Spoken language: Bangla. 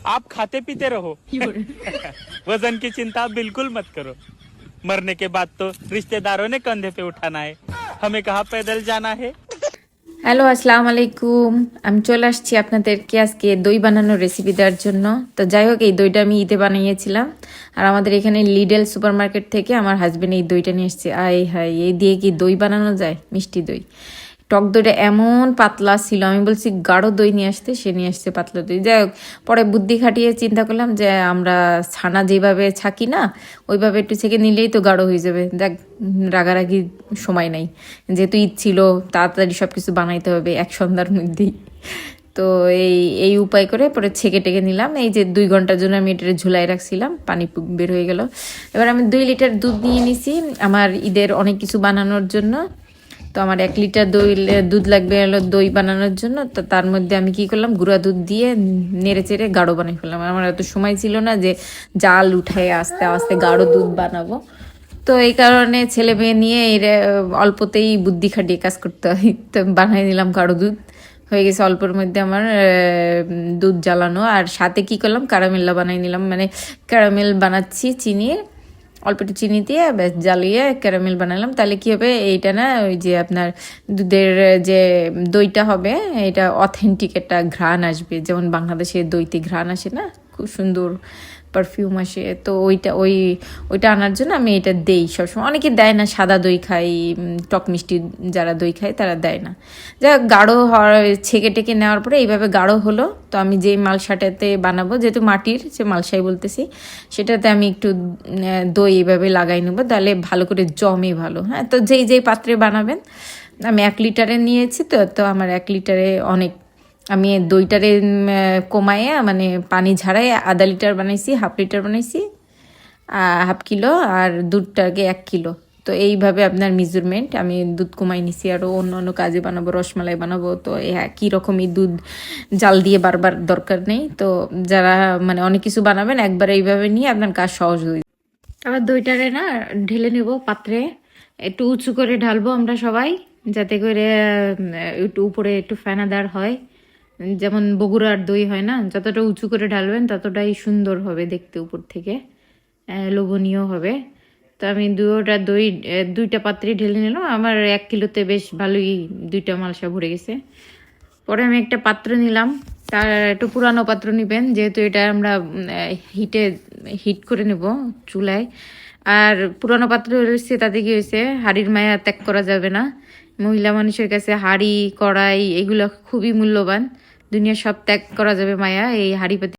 आप खाते पीते रहो वजन की चिंता बिल्कुल मत करो मरने के बाद तो रिश्तेदारों ने कंधे पे उठाना है हमें कहाँ पैदल जाना है। হ্যালো, আসসালামু আলাইকুম। আমি চলে আসছি আপনাদেরকে আজকে দই বানানোর রেসিপি দেওয়ার জন্য। তো যাই হোক, এই দইটা আমি ঈদে বানিয়েছিলাম। আর আমাদের এখানে লিডেল সুপার মার্কেট থেকে আমার হাজবেন্ড এই দইটা নিয়ে এসছে। আয় হায়, এই দিয়ে কি দই বানানো যায়? মিষ্টি দই। টক দইটা এমন পাতলা ছিল, আমি বলছি গাঢ় দই নিয়ে আসতে, সে নিয়ে আসছে পাতলা দই। যাই হোক, পরে বুদ্ধি খাটিয়ে চিন্তা করলাম যে আমরা ছানা যেভাবে ছাকি না, ওইভাবে একটু ছেঁকে নিলেই তো গাঢ় হয়ে যাবে। দেখ, রাগারাগি সময় নাই, যেহেতু ঈদ ছিল, তাড়াতাড়ি সব কিছু বানাইতে হবে এক সন্ধ্যার মধ্যেই। তো এই উপায় করে পরে ছেঁকে টেকে নিলাম। এই যে 2 ঘন্টার জন্য আমি এটা ঝুলাই রাখছিলাম, পানি বের হয়ে গেল। এবার আমি 2 লিটার দুধ নিয়ে নিছি আমার ঈদের অনেক কিছু বানানোর জন্য। তো আমার 1 লিটার দুধ লাগবে হলো দই বানানোর জন্য। তো তার মধ্যে আমি কি করলাম, গুঁড়া দুধ দিয়ে নেড়ে চেড়ে গাঢ় বানিয়ে ফেললাম। আমার এত সময় ছিল না যে জাল উঠায় আস্তে আস্তে গাঢ় দুধ বানাবো। তো এই কারণে ছেলে মেয়ে নিয়ে এর অল্পতেই বুদ্ধি খাটিয়ে কাজ করতে হয়। তো বানিয়ে নিলাম গাঢ় দুধ, হয়ে গেছে অল্পের মধ্যে আমার দুধ জ্বালানো। আর সাথে কি করলাম, ক্যারামেল্লা বানিয়ে নিলাম, মানে ক্যারামেল বানাচ্ছি চিনি, অল্প একটু চিনি দিয়ে ব্যাস জ্বালিয়ে ক্যারামেল বানালাম। তাহলে কি হবে, এইটা না ওই যে আপনার দুধের যে দইটা হবে, এটা অথেন্টিক একটা ঘ্রাণ আসবে, যেমন বাংলাদেশের দইতে ঘ্রাণ আসে না, খুব সুন্দর পারফিউম আসে। তো ওইটা আনার জন্য আমি এটা দেই সবসময়। অনেকে দেয় না, সাদা দই খাই, টক মিষ্টি যারা দই খায় তারা দেয় না। যা গাঢ় হওয়ার ছেঁকে টেকে নেওয়ার পরে এইভাবে গাঢ় হলো। তো আমি যেই মালসাটাতে বানাবো, যেহেতু মাটির যে মালসাই বলতেছি, সেটাতে আমি একটু দই এইভাবে লাগাই নেবো, তাহলে ভালো করে জমে ভালো। হ্যাঁ, তো যেই পাত্রে বানাবেন, আমি 1 লিটারে নিয়েছি। তো আমার 1 লিটারে অনেক, আমি দইটারে কমাইয়া মানে পানি ঝাড়াই আধা লিটার বানাইছি, 1/2 লিটার বানাইছি, 1/2 কিলো, আর দুধটাকে 1 কিলো। তো এইভাবে আপনার মেজারমেন্ট, আমি দুধ কমাই নিছি। আরও অন্য অন্য কাজে বানাবো, রসমালাই বানাবো, তো একই রকমই দুধ জাল দিয়ে বারবার দরকার নেই। তো যারা মানে অনেক কিছু বানাবেন, একবার এইভাবে নিয়ে আপনার কাজ সহজ হয়ে। আবার দইটারে না ঢেলে নেব পাত্রে, একটু উঁচু করে ঢালবো আমরা সবাই, যাতে করে একটু উপরে একটু ফেনাদার হয়, যেমন বগুড়ার দই হয় না, যতটা উঁচু করে ঢালবেন ততটাই সুন্দর হবে দেখতে, উপর থেকে লোভনীয় হবে। তো আমি দুইটা পাত্রে ঢেলে নিলাম। আমার 1 কিলোতে বেশ ভালোই 2টা মালসা ভরে গেছে। পরে আমি একটা পাত্র নিলাম, তার একটু পুরানো পাত্র নেবেন, যেহেতু এটা আমরা হিট করে নেব চুলায়। আর পুরানো পাত্র রয়েছে, তাতে কি হয়েছে, হাঁড়ির মায়া ত্যাগ করা যাবে না। মহিলা মানুষের কাছে হাঁড়ি কড়াই এগুলো খুবই মূল্যবান, দুনিয়া সব ত্যাগ করা যাবে মায়া এই হাঁড়ি পাতি